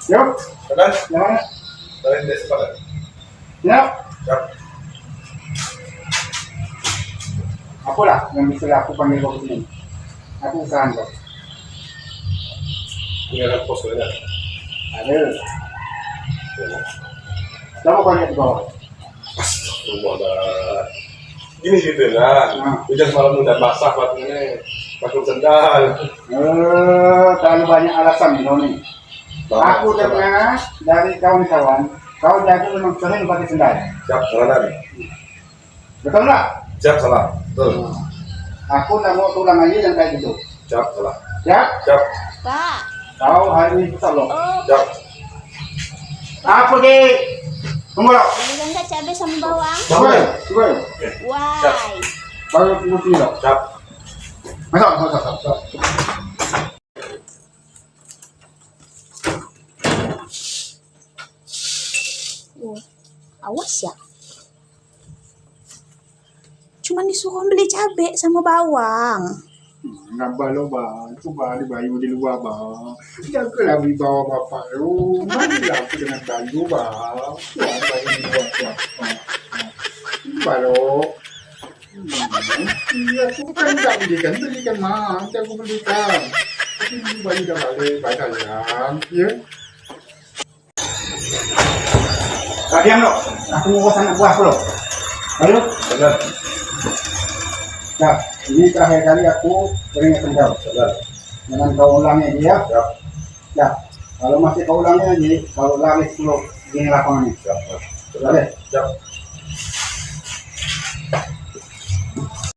Yuk, Tekan, jangan. tarik dari sepadan. Yuk, Siap. aku lah yang bisa aku panggil kau ke sini. Aku usahakan kau. Ini ada pos ya. Ada. Coba kau lihat di bawah. Rumah gini gitu kan. Hujan malam udah basah batunya. Pakai sendal. Terlalu banyak alasan kau nih. Aku dengar dari kawan-kawan, kau jago memang sering pakai sendal. Siap, salah tadi. Betul nggak? Siap, salah. Betul. Aku tak mau tulang aja yang kayak gitu. Siap, salah. Ya? Siap, Pak. Kau hari ini susah loh. Oh, siap. Apa di? Tunggu loh. belikan nggak cabai sama bawang? Coba, coba. Why? Baru mesti loh. Siap. Masuk. Oh, awas ya. Cuman disuruh beli cabai sama bawang. Nambah lo bang, coba di bayu di luar bang. Jagalah di bawah bapak lu. Marilah aku dengan bayu bang. Tuan bayu di luar tuan. Balo. Iya, aku kan tak belikan mah. Nanti aku belikan. Tapi ini bayu dah balik, sayang. Ya. Diam lo. Aku mau anak buahku lo. Ayo. Benar. Nah, ini terakhir kali aku peringatkan kau. Jangan kau ulangi dia. Siap. Ya, kalau masih kau ulangi lagi, kalau lari 10 di lapangan ini. Siap. Boleh? Siap.